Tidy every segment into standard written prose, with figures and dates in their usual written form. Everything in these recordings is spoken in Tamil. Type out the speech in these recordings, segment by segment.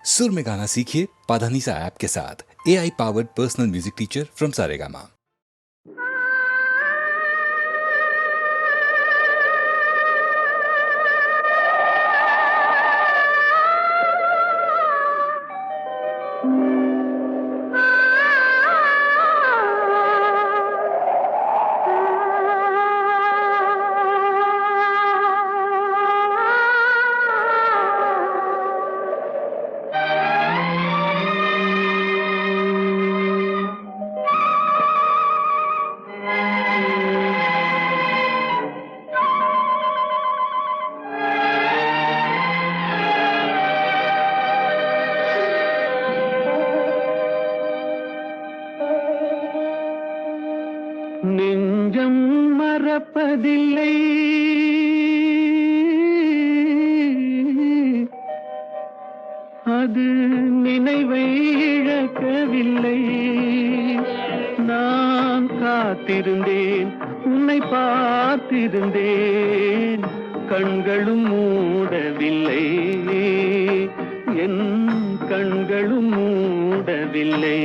सुर में गाना सीखिए पाधानीसा ऐप के साथ। AI powered personal music teacher from Saregama. நெஞ்சம் மறப்பதில்லை, அது நினைவை இழக்கவில்லை. நான் காத்திருந்தேன், உன்னை பார்த்திருந்தேன், கண்களும் மூடவில்லை, என் கண்களும் மூடவில்லை.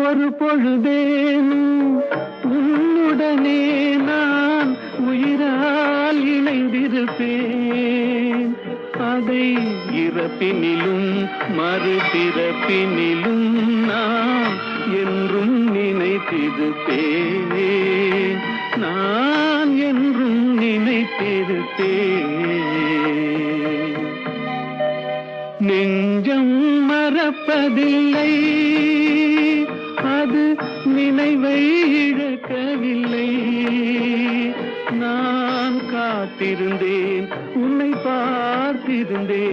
ஒரு பொழுதேனும் உன்னுடனே நான் உயிரால் இணைந்திருப்பேன். அதை இறப்பினிலும் மறுபிறப்பினிலும் நான் என்றும் நினைத்திருப்பேன், நான் என்றும் நினைத்திருப்பேன். நெஞ்சம் மறப்பதில்லை, அது நினைவை இழக்கவில்லை. நான் காத்திருந்தேன், உன்னை பார்த்திருந்தேன்,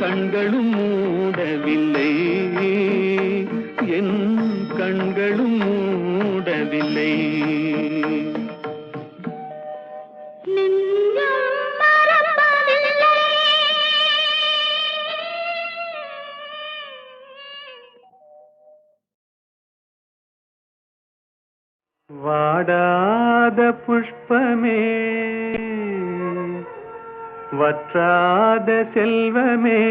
கண்களும் மூடவில்லை, என் கண்களும் மூடவில்லை. வாடாத புஷ்பமே, வற்றாத செல்வமே,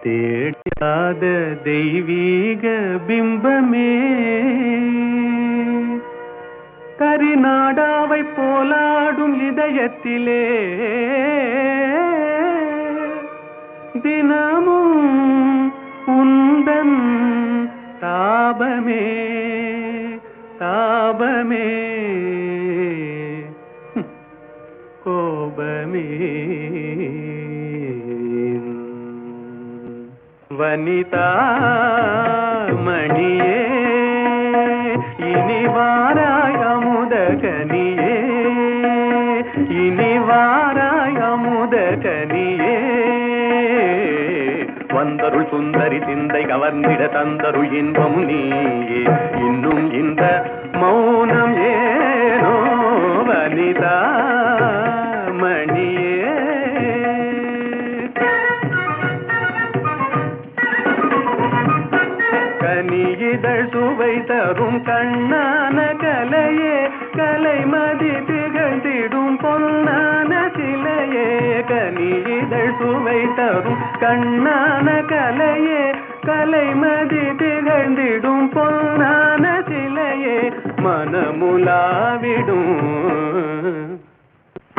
தேடாத தெய்வீக பிம்பமே, கரிநாடாவை போலாடும் இதயத்திலே தினமும் உந்தன் தாபமே தாபமே கோபமே. வனி வனிதா மணியே இனி வாராய் அமுத கனியே இனி வாராய் அமுத கனியே வந்தருள் சுந்தரி சிந்தை கவர்ந்திட தந்தருள் இன்பம் நீயே இன்னும் இந்த மௌனம் ஏனோ வனிதா மணியே கனியிதழ் சுவை தரும் கண்ணான கலையே கலைமதி திகழ்ந்திடும் பொன்னான சிலையே கனியிதழ் சுவை தரும் கண்ணான கலையே கலைமதி திகழ்ந்திடும் பொன்னான சிலையே மனமுலாவிடும்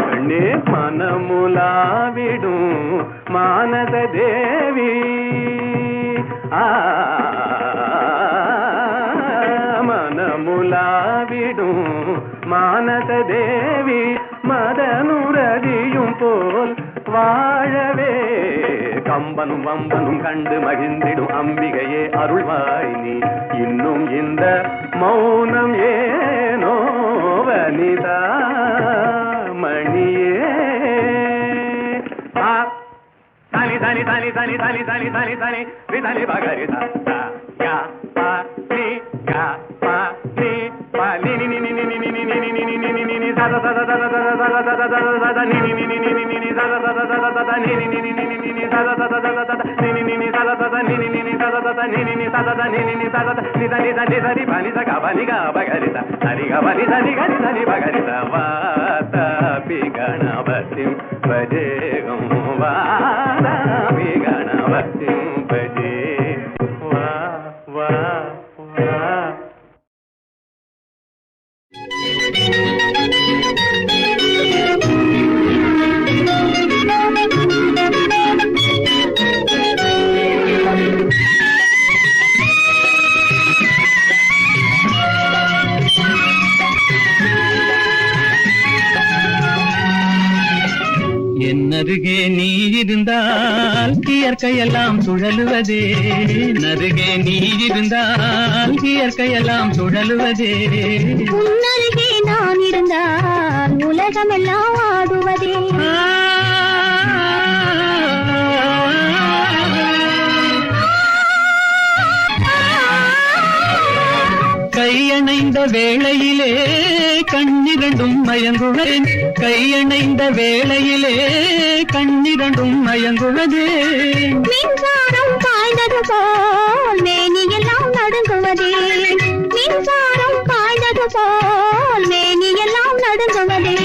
கண்ணே மனமுலாவிடும் மானத தேவி மனமுலாவிடும் மானத தேவி மதனுரதியும் போல் வாழவே கம்பனும் வம்பனும் கண்டு மகிழ்ந்திடும் அம்பிகையே அருள்வாய் நீ இன்னும் இந்த மௌனம் ஏனோ வனிதா மணியே தனி தனி தனி தனி தனி தனி தனி தனி விதனி பகரி யா பா நீ யா பா நீ பா நீ நீ நீ நீ நீ நீ நீ நீ நீ நீ நீ நீ நீ சத சத சத சத சத சத சத நீ நீ நீ நீ நீ நீ சத சத சத சத நீ நீ நீ நீ நீ நீ சத சத சத சத நீ நீ நீ சத சத நீ நீ நீ சத சத நீ நீ நீ சத நீ நீ நீ சத நீ தனி தனி தனி பனி ச கபனி க பகரி சரி கபனி தனி கனி தனி பகரி வாத பி கணபதிம் பஜேகம் வாத பி கணபதிம் பஜே வா வா வா என்னருகே நீ இருந்தால் இயற்கையெல்லாம் சுழலுவதே நருகே நீ இருந்தால் இயற்கையெல்லாம் சுழலுவதே உன்னருகே நான் இருந்தால் உலகமெல்லாம் ஆடுவதே கையணைந்த வேளையிலே கண்ணிரண்டும் மயங்குவேன் கையணைந்த வேளையிலே கண்ணிரண்டும் மயங்குவதே மின்சாரம் பாய்ந்தது போல் மேனியெல்லாம் நடுங்குவதே மின்சாரம் பாய்ந்தது போல் மேனியெல்லாம் நடுங்குவதே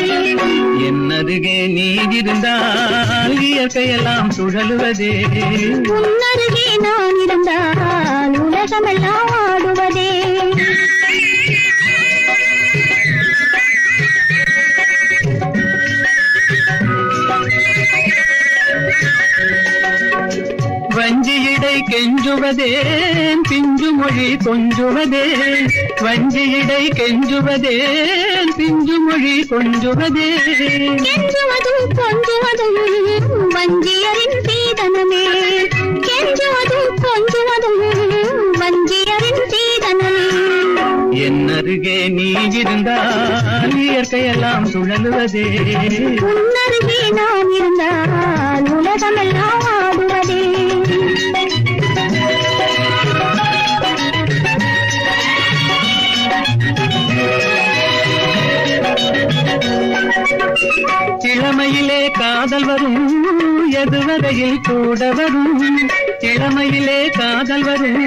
என்னருகே நீ இருந்தால் இயற்கையெல்லாம் சுழலுவதே உன்னருகே நான் இருந்தால் உலகமெல்லாம் ஆடுவதே வஞ்சியிடை கெஞ்சுவதேன் பிஞ்சு மொழி கொஞ்சுவதே வஞ்சியிடை கெஞ்சுவதேன் பிஞ்சு மொழி கொஞ்சுவதே கெஞ்சுவதும் கொஞ்சுவதும் வஞ்சியரின் சீதனமே கெஞ்சுவதும் கொஞ்சுவதும் வஞ்சியரின் சீதனமே என்னருகே நீ இருந்தால் இயற்கையெல்லாம் சுழலுவதே உன்னருகே நான் இருந்தால் உலகமெல்லாம் ஆடுவதே இளமையிலே காதல் வரும் எதுவரையில் கூட வரும் இளமையிலே காதல் வரும்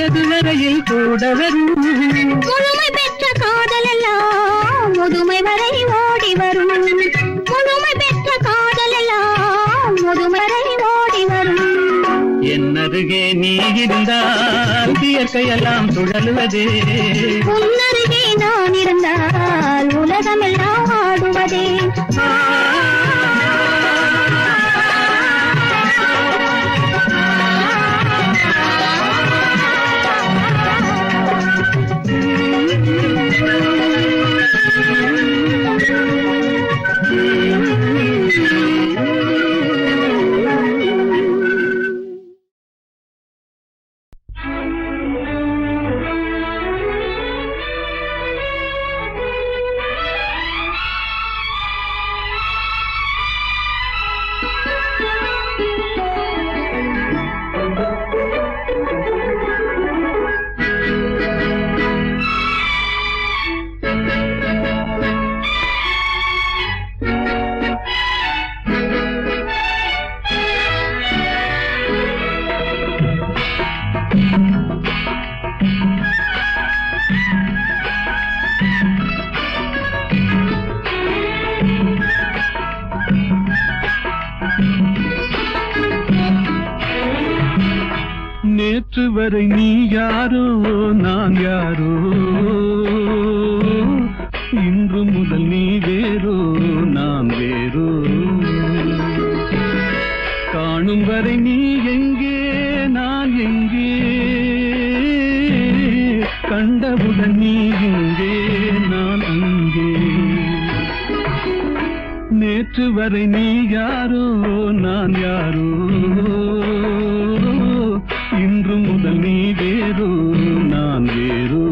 எதுவரையில் கூட வரும் முழுமை பெற்ற காதல் எல்லாம் முதுமை வரை ஓடி வரும் முழுமை பெற்ற காதல் எல்லாம் முதுமை வரை ஓடி வரும் என்னருகே நீ இருந்தால் இயற்கையெல்லாம் சுழலுவதே உன்னருகே நான் இருந்தால் உலகமெல்லாம் ஆடுவதே நேற்று வரை நீ யாரோ நான் யாரோ, இன்று முதல் நீ வேறோ நான் வேறோ. காணும் வரை நீ எங்கே நான் எங்கே, கண்டவுடன் நீ இங்கே நான் அங்கே. நேற்று வரை நீ யாரோ நான் யாரோ, இன்று முதல் நீ வேறோ நான் வேறோ.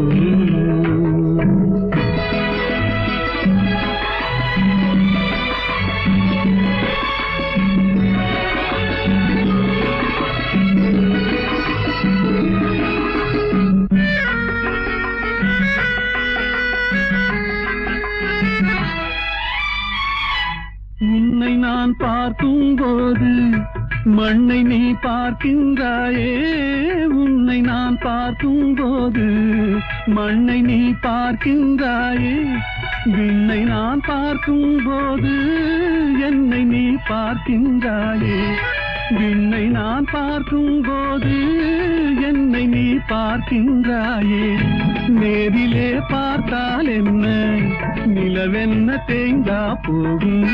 உன்னை நான் பார்க்கும் போது மண்ணை நீ பார்க்கின்றாயே, உன்னை நான் பார்க்கும் போது மண்ணை நீ பார்க்கின்றாயே. விண்ணை நான் பார்க்கும் போது என்னை நீ பார்க்கின்றாயே, விண்ணை நான் பார்க்கும் போது என்னை நீ பார்க்கின்றாயே. நேரிலே பார்த்தால் என்ன நிலவென்ன தேய்ந்தா போகும்,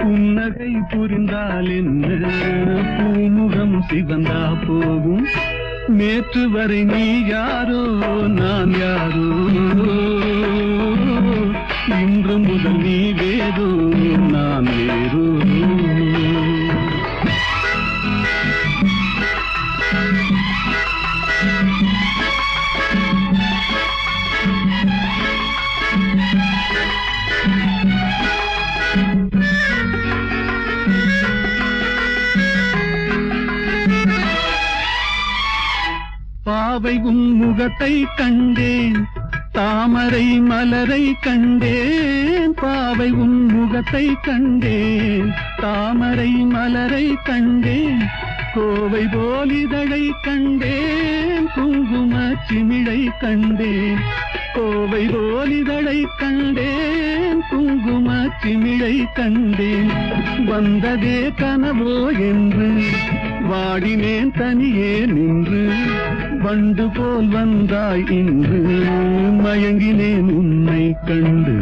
புன்னகை புரிந்தால் என்ன பூமுகம் சிவந்தா போகும். நேற்று வரை நீ யாரோ நான் யாரோ, இன்று முதல் நீ வேறோ நான் வேறோ. பாவை உன் முகத்தை கண்டேன், தாமரை மலரை கண்டேன். பாவை உன் முகத்தை கண்டேன், தாமரை மலரை கண்டேன். கோவை போல் இதழை கண்டேன், குங்கும சிமிழை கண்டேன். கோவை போல் இதழை கண்டேன், குங்கும சிமிழை கண்டேன். வந்ததே கனவோ என்று வாடினேன் தனியே நின்று, வண்டு போல் வந்தாய் இன்று மயங்கினேன் உன்னை கண்டு.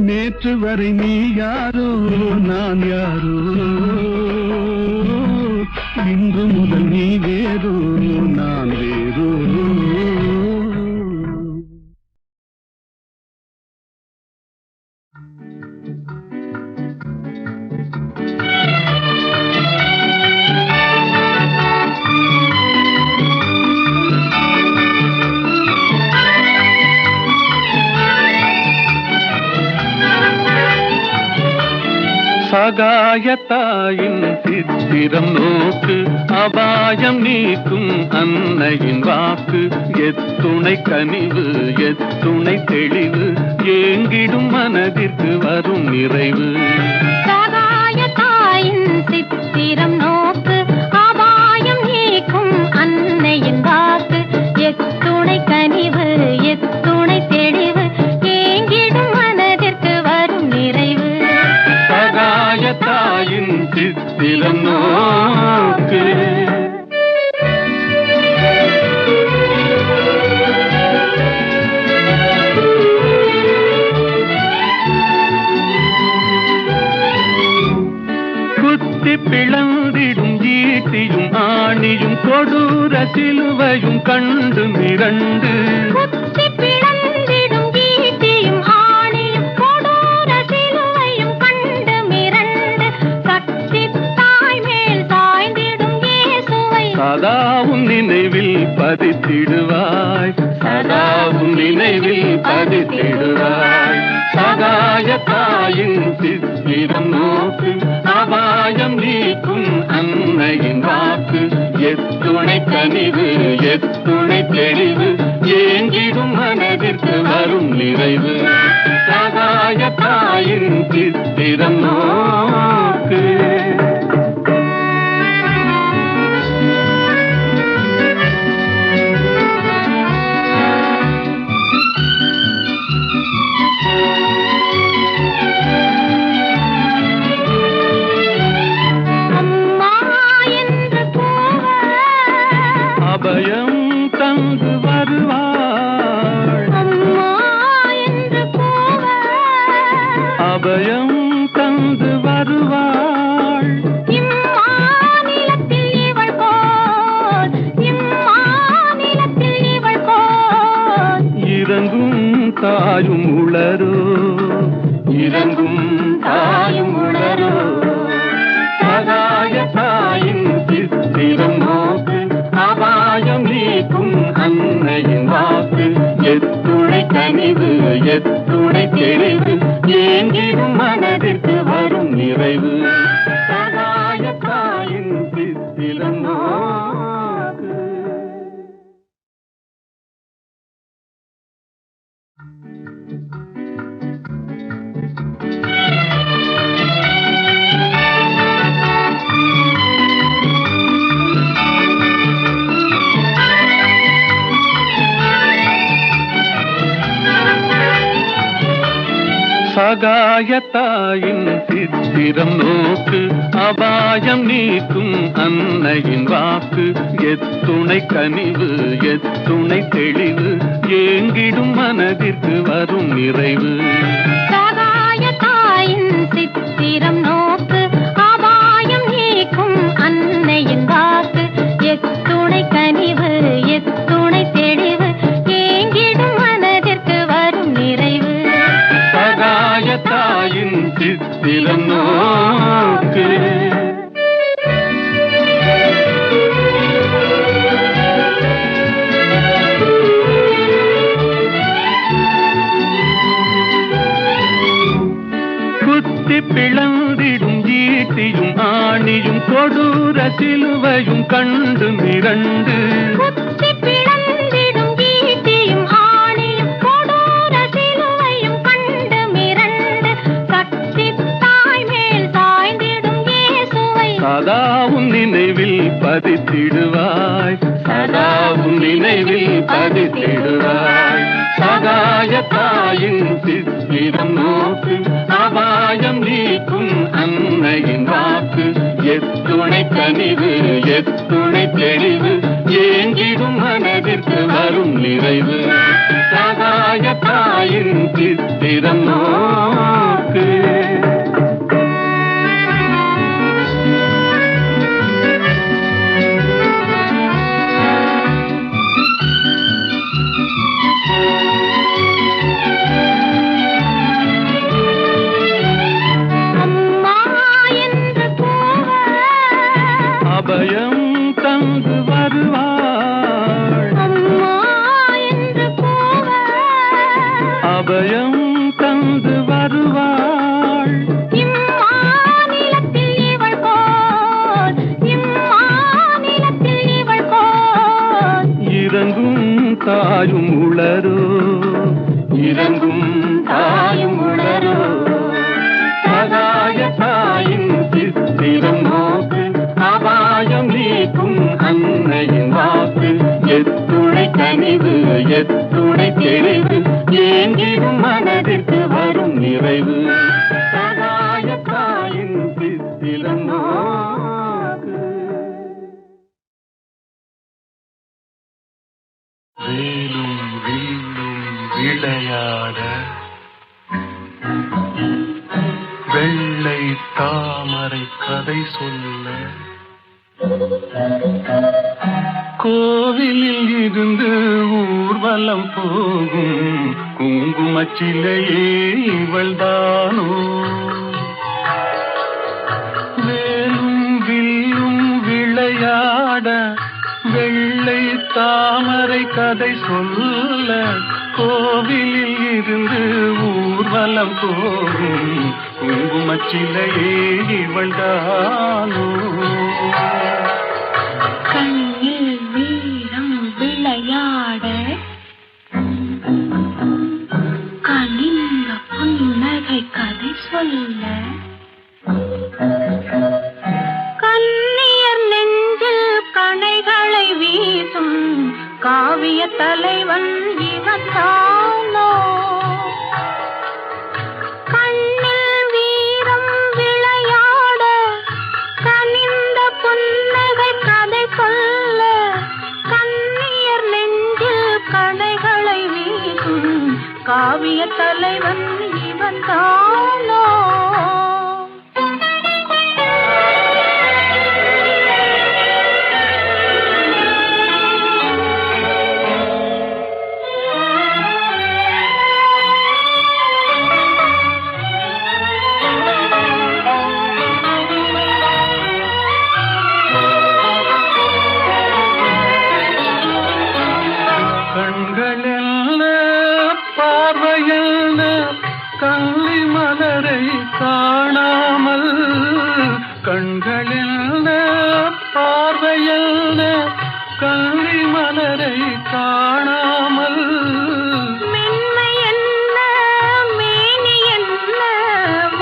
நேற்று வரை நீ யாரோ நான் யாரோ, இன்று முதல் நீ வேறோ நான் வேறோ. சகாயத்தாயின் சித்திரம் நோக்கு, அபாயம் நீக்கும் அன்னையின் வாக்கு. எத்துணை கனிவு எத்துணை தெளிவு, ஏங்கிடும் மனதிற்கு வரும் நிறைவு. சகாயத்தாயின் சித்திரம் நோக்கு, அபாயம் நீக்கும் அன்னையின் வாக்கு. எத்துணை கனிவு எத்துணை தெளிவு, ஏங்கிடும் மனதிற்கு வரும் நிறைவு. சகாயத்தாயின் சித்திரம் நோக்கு. குத்தி பிளந்திடும் ஈட்டியும் ஆணியும் கொடூர சிலுவையும் கண்டு மிரண்டு. குத்தி பிளந்திடும் ஈட்டியும் ஆணியும் கொடூர சிலுவையும் கண்டு மிரண்டு. கட்டித் தாய் மேல் சாய்ந்திடும் இயேசுவை சதாவும் நினைவில் பதித்திடுவாய், சதாவும் நினைவில் பதித்திடுவாய். சகாயத்தாயின் சித்திரம் நோக்கு, அபாயம் நீக்கும் அன்னையின் வாக்கு. எத்துணை கனிவு எத்துணை தெளிவு, ஏங்கிடும் மனதிற்கு வரும் நிறைவு. சகாயத்தாயின் சித்திரம் நோக்கு. அபயம் தந்து வருவாள் அம்மா என்று கூவாள். அபயம் தந்து வருவாள் இம்மாநிலத்தில் இவள் போல், இம்மாநிலத்தில் இவள் போல். இறங்கும் தாயும் உளரோ இறங்கும் தாயும் உளரோ சகாய தாயின் சித்திரம் நோக்கு அபாயம் நீக்கும் அன்னையின் வாக்கு எத்துணை கனிவு எத்துணை தெளிவு ஏங்கிடும் மனதிற்கு வரும் நிறைவு சகாய தாயின் சித்திரம் நோக்கு. சகாய தாயின் சித்திரம் நோக்கு அபாயம் நீக்கும் அன்னையின் வாக்கு எத்துணை கனிவு எத்துணை தெளிவு ஏங்கிடும் மனதிற்கு வரும் நிறைவு சகாய தாயின் சித்திரம் நோக்கு அபாயம் நீக்கும் அன்னையின் வாக்கு எத்துணை கனிவு எத்துணை தெளிவு ஏங்கிடும் மனதிற்கு வரும் நிறைவு சகாய தாயின் சித்திரம் நோக்கு. குத்தி பிளந்திடும் ஈட்டியும் ஆணியும் கொடூர சிலுவையும் கண்டு மிரண்டு குத்தி பிளந்திடும் ஈட்டியும் ஆணியும் கொடூர சிலுவையும் கண்டு மிரண்டு சக்தி தாய் மேல் சாய்ந்திடும் இயேசுவை சதாவும் நினைவில் பதித்திடுவாய் சதாவும் நினைவில் பதித்திடுவாய் சகாய தாயின் சித்திரம் நோக்கு அபாயம் நீக்கும் அன்னையின் வாக்கு எத்துணை கனிவு எத்துணை தெளிவு ஏங்கிடும் மனதிற்கு வரும் நிறைவு சகாய தாயின் சித்திரம் நோக்கு. அபயம் தந்து வருவாள் அம்மா என்று கூவாள். அபயம் தந்து வருவாள் இம்மாநிலத்தில் இவள் போல், இம்மாநிலத்தில் இவள் போல். இறங்கும் தாயும் உளரோ இறங்கும் தாயும் உளரோ சகாய தாயின் சித்திரம் நோக்கு அபாயம் நீக்கும் அன்னையின் வாக்கு எத்துணை கனிவு எத்துணை தெளிவு ஏங்கிடும் மனதிற்கு வரும் நிறைவு சகாய தாயின் சித்திரம் நோக்கு. வேலும் வில்லும் விளையாட வெள்ளை தாமரை கதை சொல்ல கோவிலில் இருந்து ஊர்வலம் போகும் குங்குமச்சிலையே இவள்தானோ வேலும் வில்லும் விளையாட வெள்ளை தாமரை கதை சொல்ல கோவிலில் இருந்து ஊர்வலம் போகும் குங்குமச்சிலையே இவள்தானோ கண்ணில் வீரம் விளையாட கனிந்த புன்னகை கதை சொல்ல கண்ணியர் நெஞ்சில் கணைகளை வீசும் காவிய தலைவன் இவன் தானோ கண்ணில் வீரம் விளையாட கனிந்த புன்னகை கதை சொல்ல கண் காவிய தலைவன் இவன் தானோ கள்ளி மலரை காணாமல் கண்களில் பார்வையில் கள்ளி மலரை காணாமல் மென்மை என்ன மேனி என்ன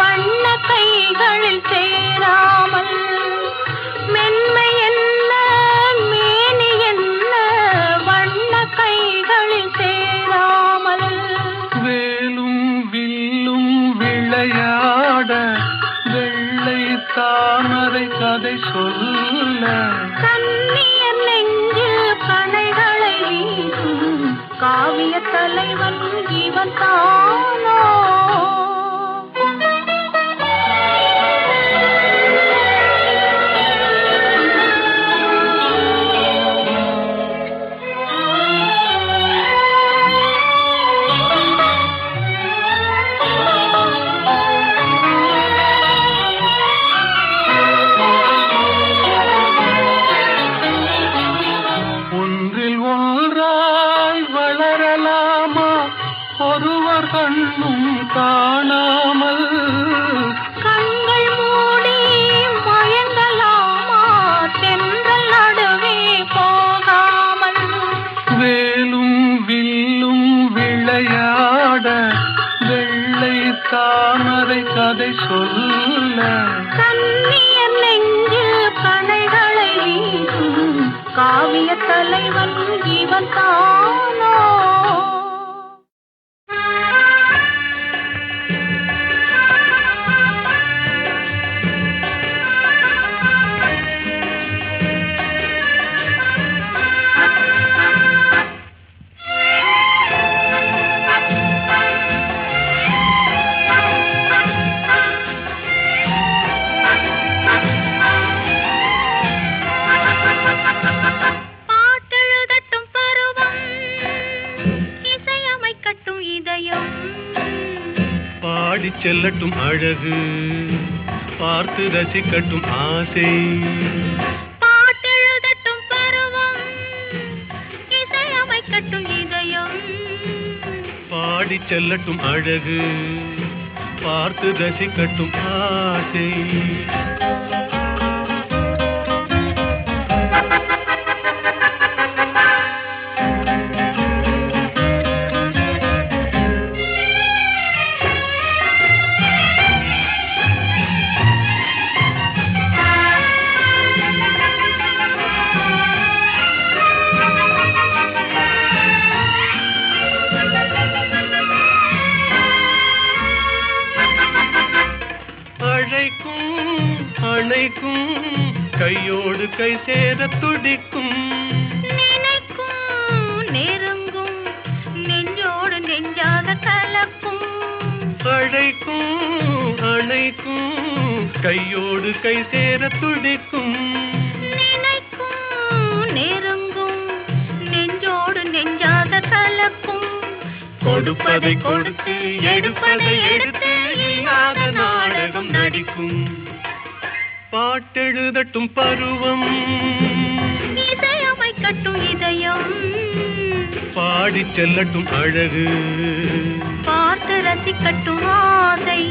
வண்ண கைகளில் சேராமல் மென்மை என்ன மேனி என்ன வண்ண கைகளில் சேராமல் வேலும் வில்லும் விளையாட வெள்ளை தாமரை கதை சொல்ல கண்ணியர் நெஞ்சில் கணைகளை வீசும் காவிய தலைவன் இவன் தானோ ஒருவர் கண்ணும் காணாமல் கண்கள் மூடி மயங்கலாமா தென்றல் நடுவே போகாமல் வேலும் வில்லும் விளையாட வெள்ளை தாமரை கதை சொல்ல கண்ணியர் நெஞ்சில் கணைகளை வீசும் காவிய தலைவன் இவன் தானோ பாட்டெழுதட்டும் பருவம் இசையமைக்கட்டும் இதயம் பாடி செல்லட்டும் அழகு பார்த்து ரசிக்கட்டும் ஆசை பாட்டெழுதட்டும் பருவம் இசையமைக்கட்டும் இதயம் பாடி செல்லட்டும் அழகு பார்த்து ரசிக்கட்டும் ஆசை அணைக்கும் கையோடு கை சேர துடிக்கும் நினைக்கும் நெருங்கும் நெஞ்சோடு நெஞ்சாக கலக்கும் அணைக்கும் கையோடு கை சேர துடிக்கும் நினைக்கும் நெருங்கும் நெஞ்சோடு நெஞ்சாக கலக்கும் கொடுப்பதை கொடுத்து எடுப்பதை எடுத்து இல்லாத நாடகம் நடிக்கும் பாட்டெழுதட்டும் பருவம் இசையமைக்கட்டும் இதயம் பாடி செல்லட்டும் அழகு பார்த்து ரசிக்கட்டும் ஆசை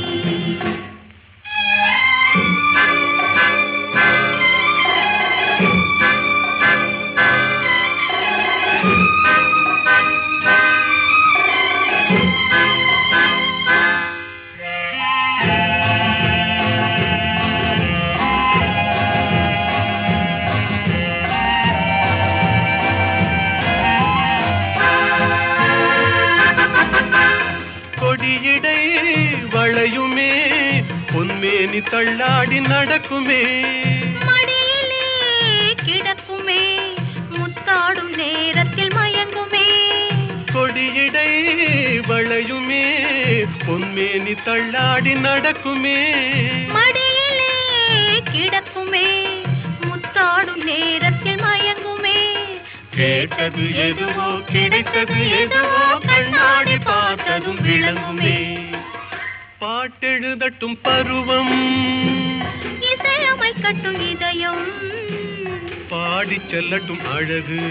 கொடியிடை வளையுமே பொன்மேனி தள்ளாடி நடக்குமே மடியிலே கிடக்குமே முத்தாடும் நேரத்தில் மயங்குமே கொடியிடை வளையுமே ஆடி தள்ளாடி நடக்குமே மடியிலே கிடக்குமே முத்தாடும் நேரத்தில் மயங்குமே கேட்டது எதுவோ கிடைத்தது எதுவோ கண்ணாடி பார்த்ததும் விளங்குமே பாட்டெழுதட்டும் பருவம் இசையமைக்கட்டும் இதயம் பாடி செல்லட்டும் அழகு